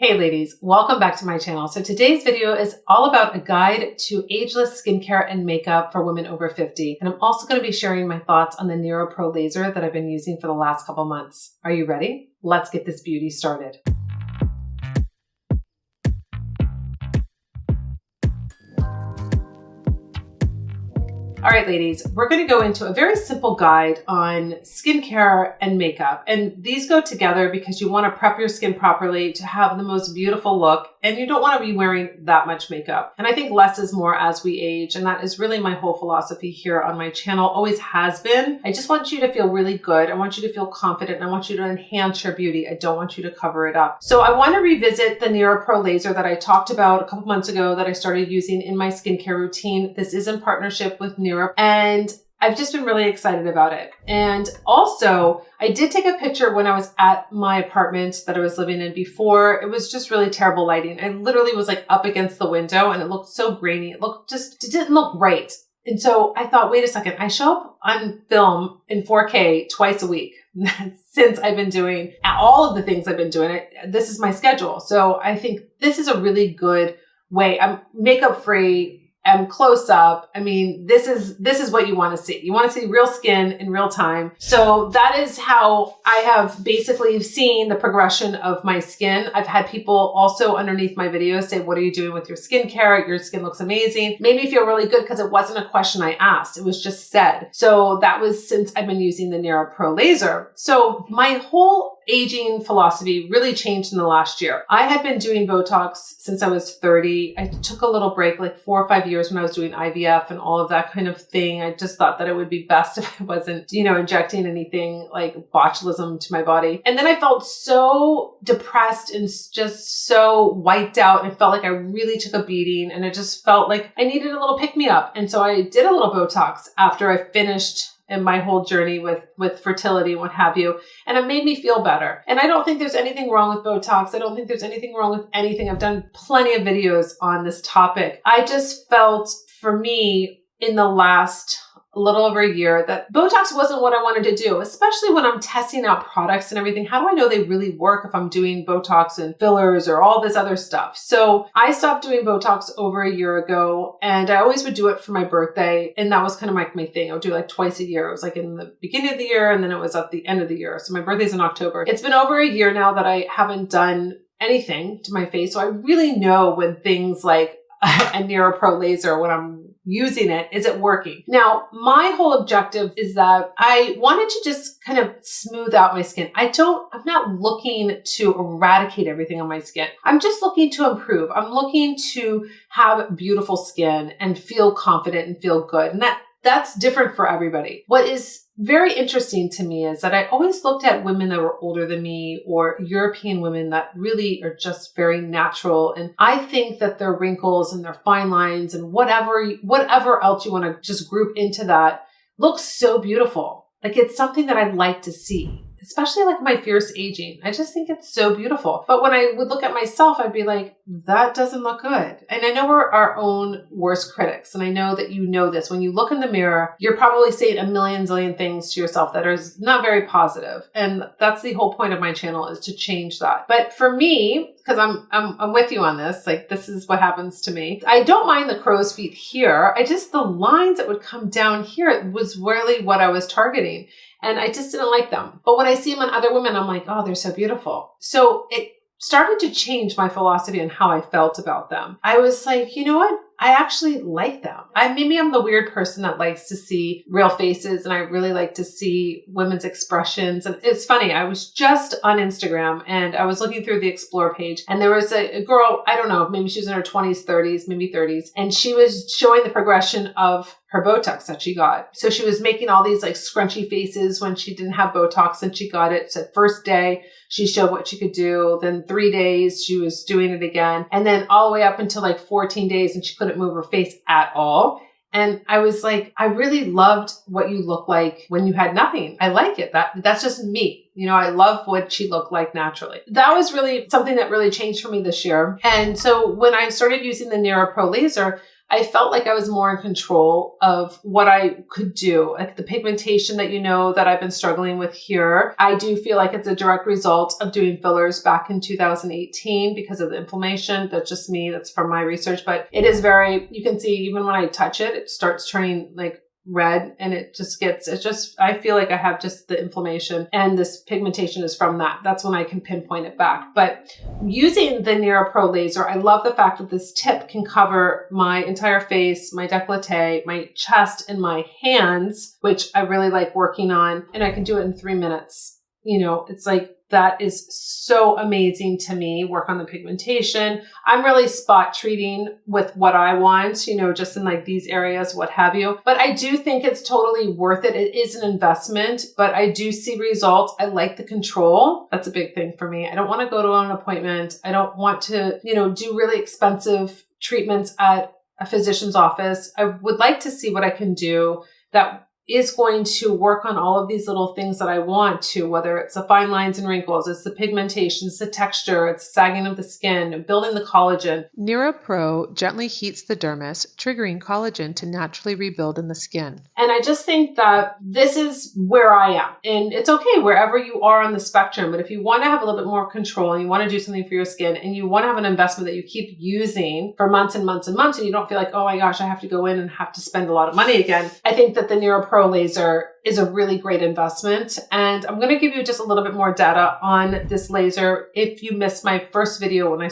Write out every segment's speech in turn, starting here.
Hey ladies, welcome back to my channel. So today's video is all about a guide to ageless skincare and makeup for women over 50. And I'm also going to be sharing my thoughts on the Nira Pro Laser that I've been using for the last couple months. Are you ready? Let's get this beauty started. All right, ladies, we're going to go into a very simple guide on skincare and makeup. And these go together because you want to prep your skin properly to have the most beautiful look, and you don't want to be wearing that much makeup. And I think less is more as we age. And that is really my whole philosophy here on my channel, always has been. I just want you to feel really good. I want you to feel confident. I want you to enhance your beauty. I don't want you to cover it up. So I want to revisit the Nira Pro Laser that I talked about a couple months ago that I started using in my skincare routine. This is in partnership with Nira. And I've just been really excited about it. And also, I did take a picture when I was at my apartment that I was living in before. It was just really terrible lighting. I literally was like up against the window and it looked so grainy. It didn't look right. And so I thought, wait a second, I show up on film in 4K twice a week since I've been doing all of the things I've been doing. This is my schedule. So I think this is a really good way. I'm makeup free. I'm close up. I mean, this is what you want to see. You want to see real skin in real time. So that is how I have basically seen the progression of my skin. I've had people also underneath my videos say, what are you doing with your skincare? Your skin looks amazing. Made me feel really good because it wasn't a question I asked. It was just said. So that was since I've been using the Nira Pro Laser. So my whole aging philosophy really changed in the last year. I had been doing Botox since I was 30. I took a little break, like 4 or 5 years when I was doing IVF and all of that kind of thing. I just thought that it would be best if I wasn't, injecting anything like botulism to my body. And then I felt so depressed and just so wiped out. And felt like I really took a beating, and it just felt like I needed a little pick me up. And so I did a little Botox after I finished in my whole journey with fertility and what have you. And it made me feel better. And I don't think there's anything wrong with Botox. I don't think there's anything wrong with anything. I've done plenty of videos on this topic. I just felt, for me, in the last a little over a year, that Botox wasn't what I wanted to do, especially when I'm testing out products and everything. How do I know they really work if I'm doing Botox and fillers or all this other stuff? So I stopped doing Botox over a year ago, and I always would do it for my birthday. And that was kind of like my thing. I would do it like twice a year. It was like in the beginning of the year, and then it was at the end of the year. So my birthday's in October. It's been over a year now that I haven't done anything to my face. So I really know when things like a Nira Pro Laser, when I'm using it, is it working? Now, my whole objective is that I wanted to just kind of smooth out my skin. I'm not looking to eradicate everything on my skin. I'm just looking to improve. I'm looking to have beautiful skin and feel confident and feel good. And that's different for everybody. What is very interesting to me is that I always looked at women that were older than me, or European women that really are just very natural. And I think that their wrinkles and their fine lines and whatever else you want to just group into that looks so beautiful. Like, it's something that I'd like to see, especially like my fierce aging. I just think it's so beautiful. But when I would look at myself, I'd be like, that doesn't look good. And I know we're our own worst critics. And I know that you know this. When you look in the mirror, you're probably saying a million zillion things to yourself that are not very positive. And that's the whole point of my channel, is to change that. But for me, because I'm with you on this, like, this is what happens to me. I don't mind the crow's feet here. The lines that would come down here was really what I was targeting. And I just didn't like them. But when I see them on other women, I'm like, oh, they're so beautiful. So it started to change my philosophy and how I felt about them. I was like, you know what? I actually like them. Maybe I'm the weird person that likes to see real faces, and I really like to see women's expressions. And it's funny, I was just on Instagram and I was looking through the Explore page, and there was a girl, I don't know, maybe she was in her 20s, 30s, maybe 30s, and she was showing the progression of her Botox that she got. So she was making all these like scrunchy faces when she didn't have Botox and she got it. So first day, she showed what she could do. Then 3 days, she was doing it again. And then all the way up until like 14 days, and she couldn't move her face at all. And I was like, I really loved what you look like when you had nothing. I like it. That's just me. I love what she looked like naturally. That was really something that really changed for me this year. And so when I started using the Nira Pro Laser, I felt like I was more in control of what I could do. Like the pigmentation that you know that I've been struggling with here, I do feel like it's a direct result of doing fillers back in 2018 because of the inflammation. That's just me. That's from my research, but it is very, you can see even when I touch it, it starts turning like red and I feel like I have just the inflammation and this pigmentation is from that. That's when I can pinpoint it back. But using the Nira Pro laser, I love the fact that this tip can cover my entire face, my décolleté, my chest, and my hands, which I really like working on. And I can do it in 3 minutes. You know, it's like, that is so amazing to me. Work on the pigmentation. I'm really spot treating with what I want, you know, just in like these areas, what have you. But I do think it's totally worth it. It is an investment, but I do see results. I like the control. That's a big thing for me. I don't want to go to an appointment. I don't want to, you know, do really expensive treatments at a physician's office. I would like to see what I can do that is going to work on all of these little things that I want to, whether it's the fine lines and wrinkles, it's the pigmentation, it's the texture, it's sagging of the skin, building the collagen. Nira Pro gently heats the dermis, triggering collagen to naturally rebuild in the skin. And I just think that this is where I am. And it's okay wherever you are on the spectrum, but if you want to have a little bit more control and you want to do something for your skin and you want to have an investment that you keep using for months and months and months, and you don't feel like, oh my gosh, I have to go in and have to spend a lot of money again, I think that the Nira Pro laser is a really great investment. And I'm going to give you just a little bit more data on this laser if you missed my first video when I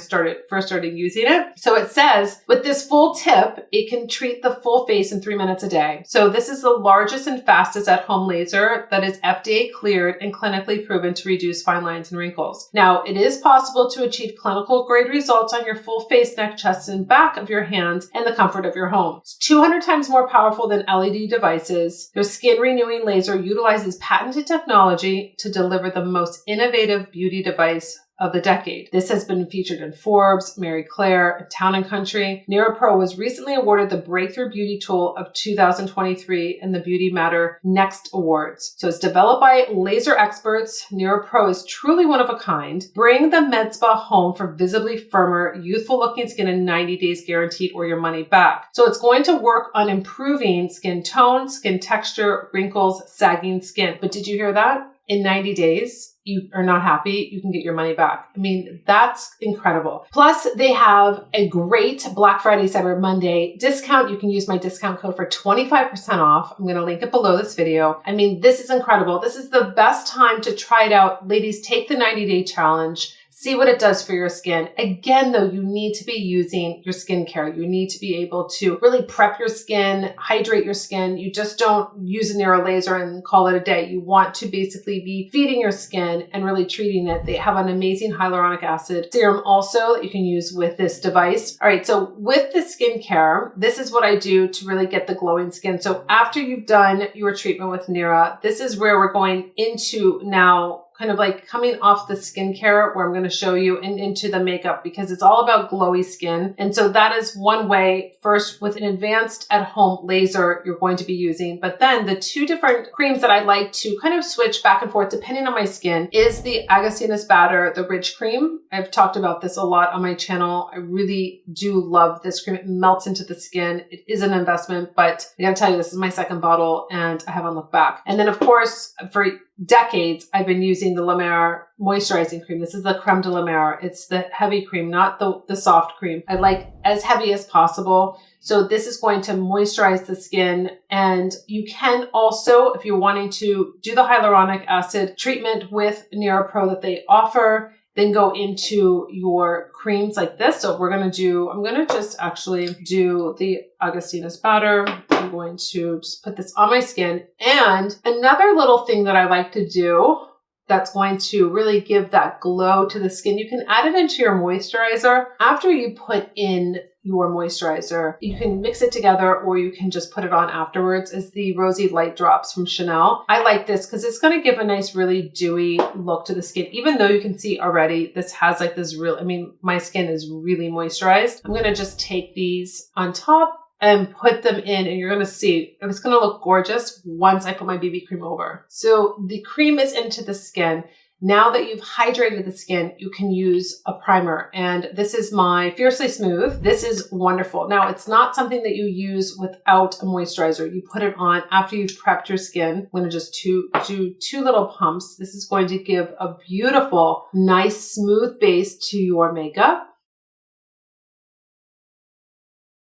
first started using it. So it says with this full tip, it can treat the full face in 3 minutes a day. So this is the largest and fastest at-home laser that is FDA cleared and clinically proven to reduce fine lines and wrinkles. Now, it is possible to achieve clinical grade results on your full face, neck, chest, and back of your hands in the comfort of your home. It's 200 times more powerful than LED devices. Their skin renewing laser utilizes patented technology to deliver the most innovative beauty device of the decade. This has been featured in Forbes, Marie Claire, Town & Country. Nira Pro was recently awarded the Breakthrough Beauty Tool of 2023 in the Beauty Matter Next Awards. So it's developed by laser experts. Nira Pro is truly one of a kind. Bring the med spa home for visibly firmer, youthful looking skin in 90 days guaranteed or your money back. So it's going to work on improving skin tone, skin texture, wrinkles, sagging skin. But did you hear that? In 90 days, you are not happy, you can get your money back. I mean, that's incredible. Plus, they have a great Black Friday, Cyber Monday discount. You can use my discount code for 25% off. I'm going to link it below this video. I mean, this is incredible. This is the best time to try it out. Ladies, take the 90-day challenge. See what it does for your skin. Again, though, you need to be using your skincare. You need to be able to really prep your skin, hydrate your skin. You just don't use a Nira laser and call it a day. You want to basically be feeding your skin and really treating it. They have an amazing hyaluronic acid serum also that you can use with this device. All right, so with the skincare, this is what I do to really get the glowing skin. So after you've done your treatment with Nira, this is where we're going into now, kind of like coming off the skincare where I'm going to show you and into the makeup because it's all about glowy skin. And so that is one way, first with an advanced at-home laser you're going to be using. But then the two different creams that I like to kind of switch back and forth depending on my skin is the Ageless Batter, the Rich Cream. I've talked about this a lot on my channel. I really do love this cream. It melts into the skin. It is an investment, but I gotta tell you, this is my second bottle and I haven't looked back. And then of course, for decades, I've been using the La Mer moisturizing cream. This is the creme de la mer. It's the heavy cream, not the soft cream. I like as heavy as possible. So this is going to moisturize the skin. And you can also, if you're wanting to do the hyaluronic acid treatment with Nira Pro that they offer, then go into your creams like this. So I'm going to just actually do the Ageless Batter. I'm going to just put this on my skin. And another little thing that I like to do that's going to really give that glow to the skin, you can add it into your moisturizer. After you put in your moisturizer, you can mix it together or you can just put it on afterwards, is the Rosy Light Drops from Chanel. I like this because it's going to give a nice, really dewy look to the skin. Even though you can see already, this has like this real, I mean, my skin is really moisturized. I'm going to just take these on top and put them in, and you're going to see it's going to look gorgeous once I put my BB cream over. So the cream is into the skin. Now that you've hydrated the skin, you can use a primer. And this is my Fiercely Smooth. This is wonderful. Now, it's not something that you use without a moisturizer. You put it on after you've prepped your skin. I'm going to just do two little pumps. This is going to give a beautiful, nice, smooth base to your makeup.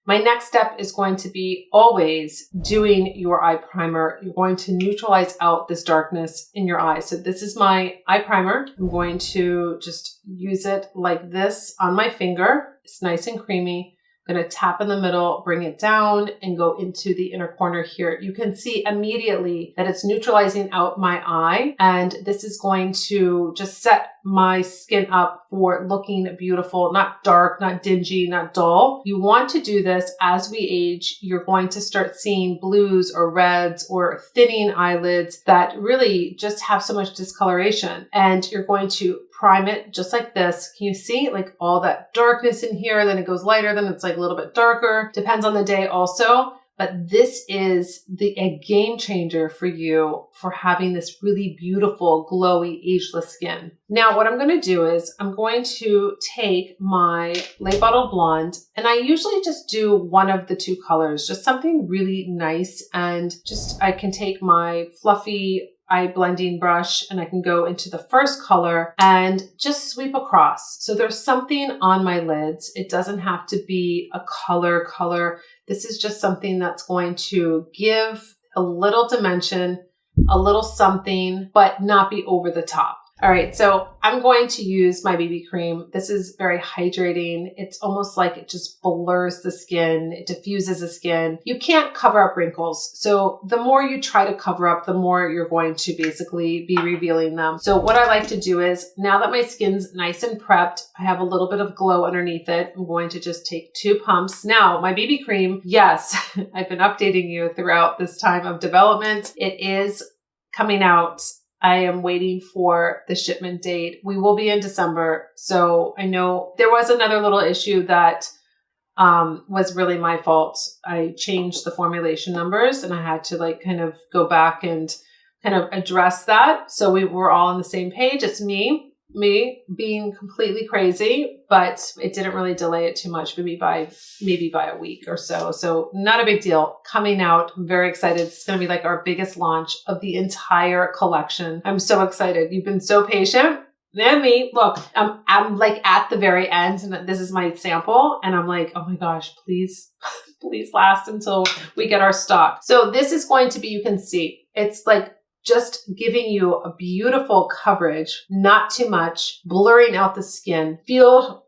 My next step is going to be always doing your eye primer. You're going to neutralize out this darkness in your eyes. So this is my eye primer. I'm going to just use it like this on my finger. It's nice and creamy. I'm going to tap in the middle, bring it down, and go into the inner corner here. You can see immediately that it's neutralizing out my eye, and this is going to just set my skin up for looking beautiful, not dark, not dingy, not dull. You want to do this as we age. You're going to start seeing blues or reds or thinning eyelids that really just have so much discoloration, and you're going to prime it just like this. Can you see like all that darkness in here? Then it goes lighter, then it's like a little bit darker. Depends on the day also. But this is a game changer for you for having this really beautiful, glowy, ageless skin. Now, what I'm going to do is I'm going to take my Late Bottle Blonde, and I usually just do one of the two colors, just something really nice. And just I can take my fluffy eye blending brush and I can go into the first color and just sweep across. So there's something on my lids. It doesn't have to be a color. This is just something that's going to give a little dimension, a little something, but not be over the top. All right, so I'm going to use my BB cream. This is very hydrating. It's almost like it just blurs the skin. It diffuses the skin. You can't cover up wrinkles. So the more you try to cover up, the more you're going to basically be revealing them. So what I like to do is, now that my skin's nice and prepped, I have a little bit of glow underneath it. I'm going to just take 2 pumps. Now, my BB cream, yes, I've been updating you throughout this time of development. It is coming out. I am waiting for the shipment date. We will be in December. So I know there was another little issue that was really my fault. I changed the formulation numbers and I had to like kind of go back and kind of address that. So we were all on the same page. It's me being completely crazy, but it didn't really delay it too much, maybe by a week or so. So not a big deal. Coming out, I'm very excited. It's going to be like our biggest launch of the entire collection. I'm so excited. You've been so patient. And me, look, I'm like at the very end, and this is my sample, and I'm like, oh my gosh, please last until we get our stock. So this is going to be, you can see, it's like just giving you a beautiful coverage, not too much, blurring out the skin, feel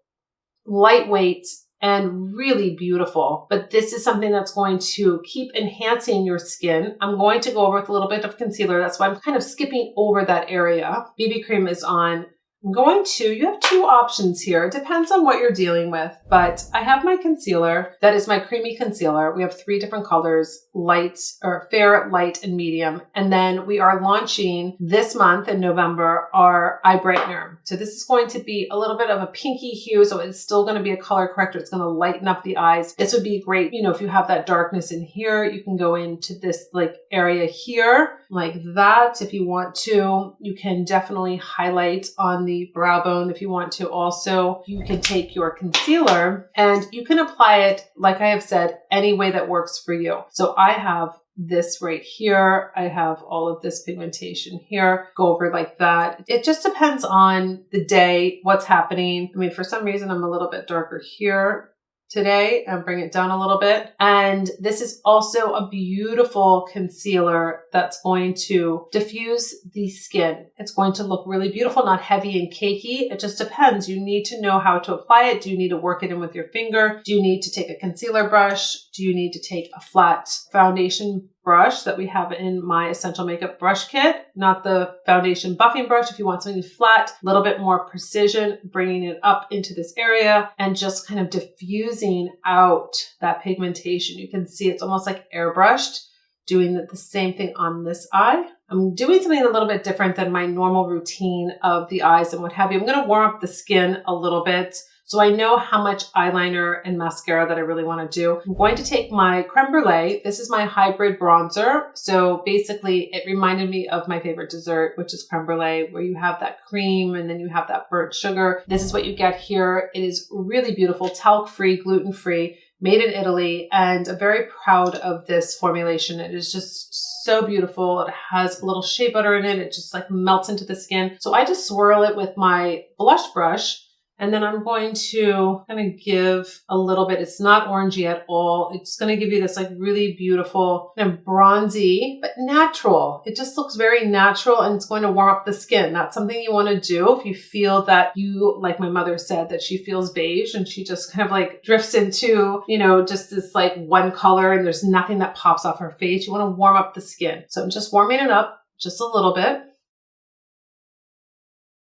lightweight and really beautiful. But this is something that's going to keep enhancing your skin. I'm going to go over with a little bit of concealer. That's why I'm kind of skipping over that area. BB cream is on. You have 2 options here. It depends on what you're dealing with, but I have my concealer. That is my creamy concealer. We have 3 different colors, light or fair, light, and medium. And then we are launching this month in November our eye brightener. So this is going to be a little bit of a pinky hue. So it's still going to be a color corrector. It's going to lighten up the eyes. This would be great. You know, if you have that darkness in here, you can go into this like area here like that. If you want to, you can definitely highlight on the brow bone. If you want to also, you can take your concealer and you can apply it, like I have said, any way that works for you. So I have this right here. I have all of this pigmentation here. Go over like that. It just depends on the day, what's happening. I mean, for some reason, I'm a little bit darker here today and bring it down a little bit. And this is also a beautiful concealer that's going to diffuse the skin. It's going to look really beautiful, not heavy and cakey. It just depends. You need to know how to apply it. Do you need to work it in with your finger? Do you need to take a concealer brush? Do you need to take a flat foundation brush that we have in my Essential Makeup brush kit, not the foundation buffing brush? If you want something flat, a little bit more precision, bringing it up into this area and just kind of diffusing out that pigmentation. You can see it's almost like airbrushed, doing the same thing on this eye. I'm doing something a little bit different than my normal routine of the eyes and what have you. I'm going to warm up the skin a little bit So I know how much eyeliner and mascara that I really want to do. I'm going to take my creme brulee. This is my hybrid bronzer. So basically it reminded me of my favorite dessert, which is creme brulee, where you have that cream and then you have that burnt sugar. This is what you get here. It is really beautiful, talc-free, gluten-free, made in Italy, and I'm very proud of this formulation. It is just so beautiful. It has a little shea butter in it. It just like melts into the skin. So I just swirl it with my blush brush, and then I'm going to kind of give a little bit. It's not orangey at all. It's going to give you this like really beautiful kind of bronzy, but natural. It just looks very natural, and it's going to warm up the skin. That's something you want to do if you feel that you, like my mother said, that she feels beige and she just kind of like drifts into, you know, just this like one color and there's nothing that pops off her face. You want to warm up the skin. So I'm just warming it up just a little bit.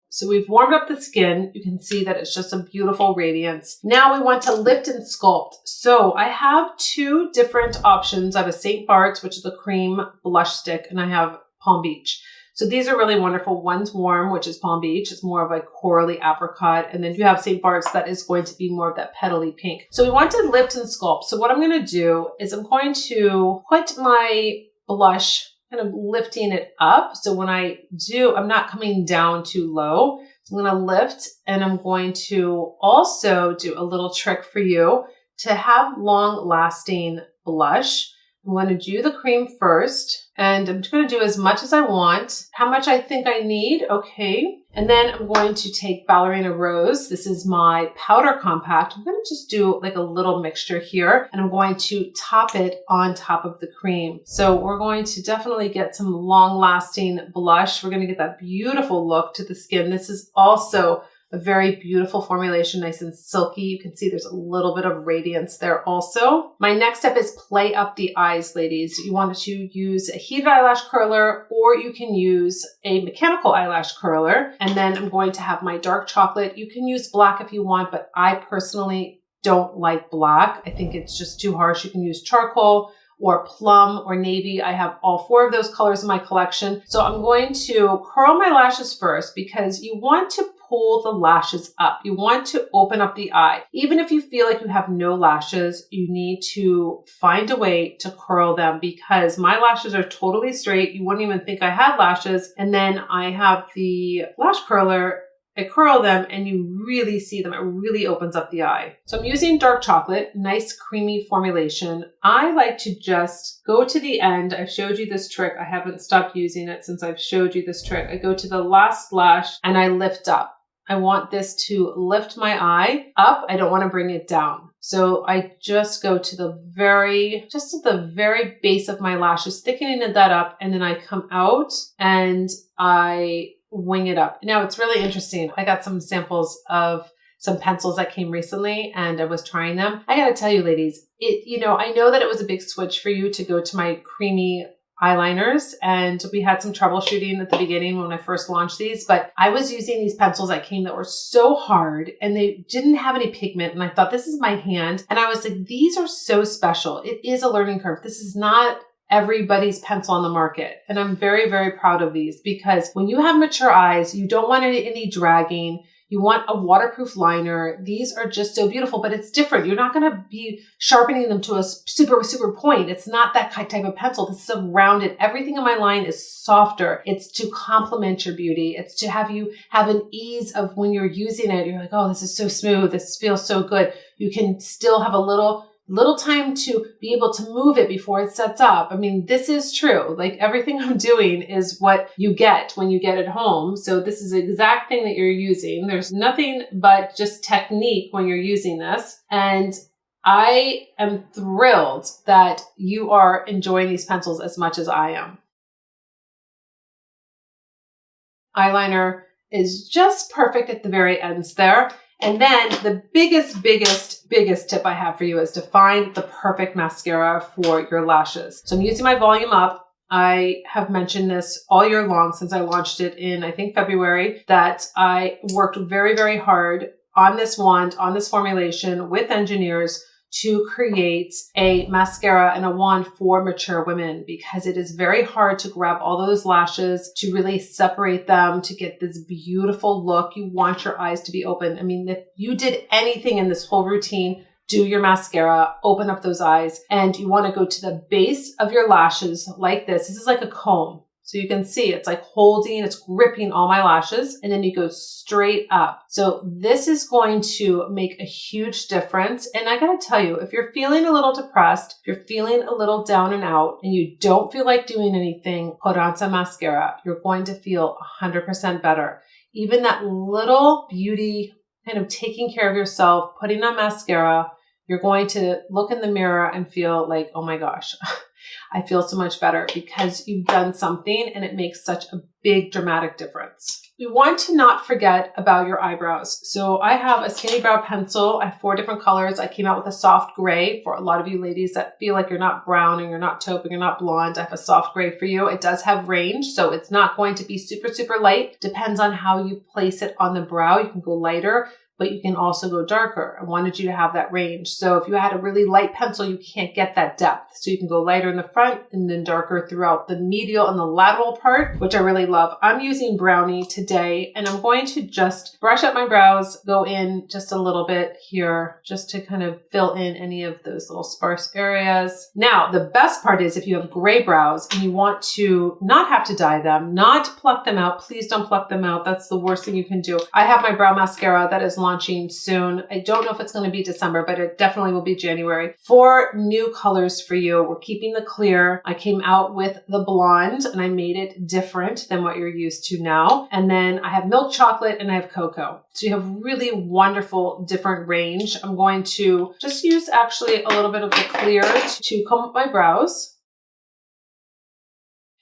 So we've warmed up the skin. You can see that it's just a beautiful radiance. Now we want to lift and sculpt. So I have two different options. I have a St. Bart's, which is the cream blush stick, and I have Palm Beach. So these are really wonderful. One's warm, which is Palm Beach. It's more of a corally apricot. And then you have St. Bart's that is going to be more of that petally pink. So we want to lift and sculpt. So what I'm going to do is I'm going to put my blush kind of lifting it up. So when I do, I'm not coming down too low. So I'm going to lift, and I'm going to also do a little trick for you to have long lasting blush. I'm going to do the cream first, and I'm just going to do as much as I want, how much I think I need. Okay. And then I'm going to take Ballerina Rose. This is my powder compact. I'm going to just do like a little mixture here, and I'm going to top it on top of the cream. So we're going to definitely get some long lasting blush. We're going to get that beautiful look to the skin. This is also a very beautiful formulation, nice and silky. You can see there's a little bit of radiance there also. My next step is play up the eyes, ladies. You want to use a heated eyelash curler, or you can use a mechanical eyelash curler. And then I'm going to have my dark chocolate. You can use black if you want, but I personally don't like black. I think it's just too harsh. You can use charcoal or plum or navy. I have all four of those colors in my collection. So I'm going to curl my lashes first, because you want to pull the lashes up. You want to open up the eye. Even if you feel like you have no lashes, you need to find a way to curl them, because my lashes are totally straight. You wouldn't even think I had lashes. And then I have the lash curler. I curl them and you really see them. It really opens up the eye. So I'm using dark chocolate, nice creamy formulation. I like to just go to the end. I've showed you this trick. I haven't stopped using it since I've showed you this trick. I go to the last lash and I lift up. I want this to lift my eye up. I don't want to bring it down. So I just go to the very base of my lashes, thickening that up, and then I come out and I wing it up. Now it's really interesting. I got some samples of some pencils that came recently and I was trying them. I gotta tell you, ladies, I know that it was a big switch for you to go to my creamy eyeliners, and we had some troubleshooting at the beginning when I first launched these, but I was using these pencils that came that were so hard and they didn't have any pigment, and I thought, this is my hand, and I was like, these are so special. It is a learning curve. This is not everybody's pencil on the market, and I'm very, very proud of these, because when you have mature eyes, you don't want any dragging. You want a waterproof liner. These are just so beautiful, but it's different. You're not going to be sharpening them to a super, super point. It's not that type of pencil. This is a rounded. Everything in my line is softer. It's to complement your beauty. It's to have you have an ease of when you're using it. You're like, oh, this is so smooth. This feels so good. You can still have a little time to be able to move it before it sets up. I mean, this is true. Like, everything I'm doing is what you get when you get it home. So this is the exact thing that you're using. There's nothing but just technique when you're using this. And I am thrilled that you are enjoying these pencils as much as I am. Eyeliner is just perfect at the very ends there. And then the biggest tip I have for you is to find the perfect mascara for your lashes. So I'm using my Volume Up. I have mentioned this all year long since I launched it in, I think, February, that I worked very, very hard on this wand, on this formulation with engineers to create a mascara and a wand for mature women, because it is very hard to grab all those lashes, to really separate them, to get this beautiful look. You want your eyes to be open. I mean, if you did anything in this whole routine, do your mascara, open up those eyes, and you want to go to the base of your lashes like this. This is like a comb. So you can see it's like holding, it's gripping all my lashes, and then you go straight up. So this is going to make a huge difference. And I gotta tell you, if you're feeling a little depressed, if you're feeling a little down and out, and you don't feel like doing anything, put on some mascara. You're going to feel 100% better. Even that little beauty, kind of taking care of yourself, putting on mascara, you're going to look in the mirror and feel like, oh my gosh, I feel so much better, because you've done something and it makes such a big dramatic difference. We want to not forget about your eyebrows. So I have a skinny brow pencil. I have 4 different colors. I came out with a soft gray for a lot of you ladies that feel like you're not brown and you're not taupe and you're not blonde. I have a soft gray for you. It does have range, so it's not going to be super, super light. Depends on how you place it on the brow. You can go lighter, but you can also go darker. I wanted you to have that range. So if you had a really light pencil, you can't get that depth. So you can go lighter in the front and then darker throughout the medial and the lateral part, which I really love. I'm using Brownie today, and I'm going to just brush up my brows, go in just a little bit here, just to kind of fill in any of those little sparse areas. Now, the best part is if you have gray brows and you want to not have to dye them, not pluck them out, please don't pluck them out. That's the worst thing you can do. I have my brow mascara that is launching soon. I don't know if it's going to be December, but it definitely will be January. 4 new colors for you. We're keeping the clear. I came out with the blonde and I made it different than what you're used to now. And then I have milk chocolate and I have cocoa. So you have really wonderful different range. I'm going to just use actually a little bit of the clear to comb up my brows.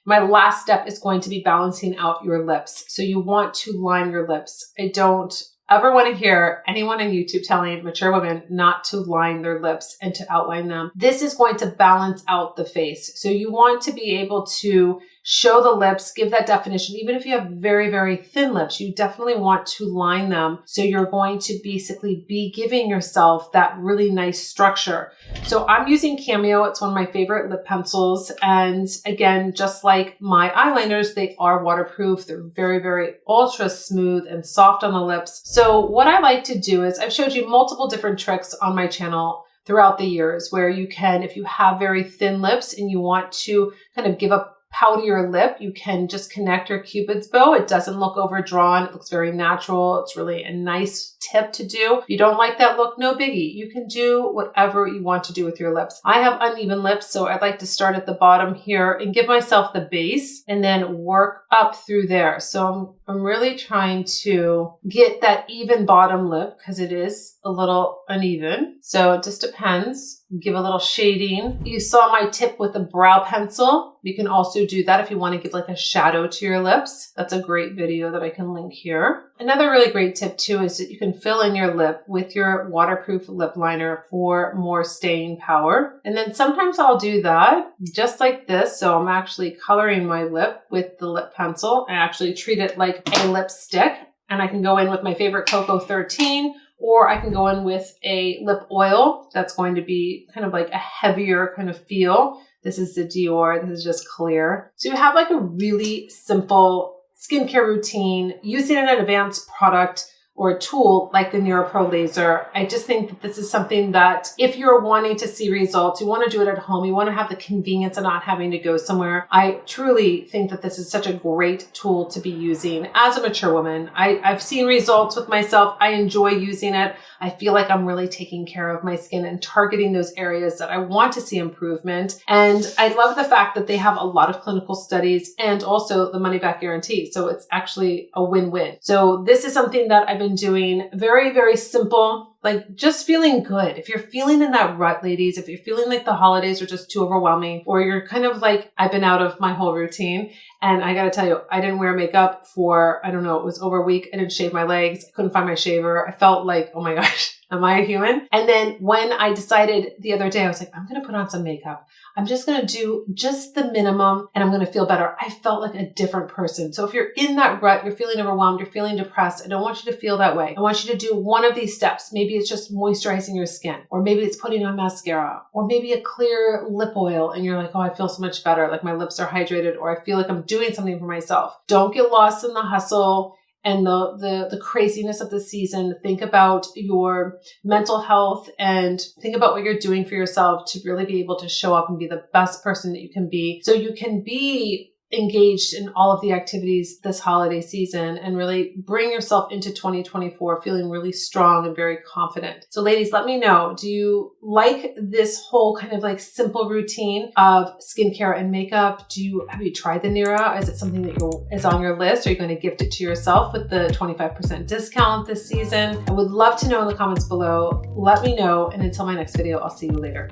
My last step is going to be balancing out your lips. So you want to line your lips. I don't ever want to hear anyone on YouTube telling mature women not to line their lips and to outline them. This is going to balance out the face. So you want to be able to show the lips, give that definition. Even if you have very, very thin lips, you definitely want to line them. So you're going to basically be giving yourself that really nice structure. So I'm using Cameo. It's one of my favorite lip pencils. And again, just like my eyeliners, they are waterproof. They're very, very ultra smooth and soft on the lips. So what I like to do is I've showed you multiple different tricks on my channel throughout the years where you can, if you have very thin lips and you want to kind of give a poutier lip, you can just connect your Cupid's bow. It doesn't look overdrawn. It looks very natural. It's really a nice tip to do. If you don't like that look, no biggie. You can do whatever you want to do with your lips. I have uneven lips, so I'd like to start at the bottom here and give myself the base and then work up through there. So I'm really trying to get that even bottom lip because it is a little uneven. So it just depends. Give a little shading. You saw my tip with a brow pencil. You can also do that if you want to give like a shadow to your lips. That's a great video that I can link here. Another really great tip too is that you can fill in your lip with your waterproof lip liner for more staying power. And then sometimes I'll do that just like this. So I'm actually coloring my lip with the lip pencil. I actually treat it like a lipstick, and I can go in with my favorite Cocoa 13, or I can go in with a lip oil that's going to be kind of like a heavier kind of feel. This is the Dior. This is just clear. So you have like a really simple skincare routine using an advanced product or a tool like the Nira Pro Laser. I just think that this is something that if you're wanting to see results, you want to do it at home, you want to have the convenience of not having to go somewhere. I truly think that this is such a great tool to be using as a mature woman. I've seen results with myself. I enjoy using it. I feel like I'm really taking care of my skin and targeting those areas that I want to see improvement. And I love the fact that they have a lot of clinical studies and also the money back guarantee. So it's actually a win-win. So this is something that I've been doing. Very, very simple, like just feeling good. If you're feeling in that rut, ladies, if you're feeling like the holidays are just too overwhelming, or you're kind of like, I've been out of my whole routine. And I got to tell you, I didn't wear makeup for, I don't know, it was over a week. I didn't shave my legs. I couldn't find my shaver. I felt like, oh my gosh, Am I a human? And then when I decided the other day, I was like, I'm going to put on some makeup. I'm just going to do just the minimum and I'm going to feel better. I felt like a different person. So if you're in that rut, you're feeling overwhelmed, you're feeling depressed, I don't want you to feel that way. I want you to do one of these steps. Maybe it's just moisturizing your skin, or maybe it's putting on mascara, or maybe a clear lip oil and you're like, oh, I feel so much better. Like my lips are hydrated, or I feel like I'm doing something for myself. Don't get lost in the hustle and the craziness of the season. Think about your mental health and think about what you're doing for yourself to really be able to show up and be the best person that you can be, so you can be engaged in all of the activities this holiday season and really bring yourself into 2024 feeling really strong and very confident. So ladies, let me know, do you like this whole kind of like simple routine of skincare and makeup? Have you tried the Nira? Is it something that is on your list? Are you going to gift it to yourself with the 25% discount this season? I would love to know in the comments below. Let me know. And until my next video, I'll see you later.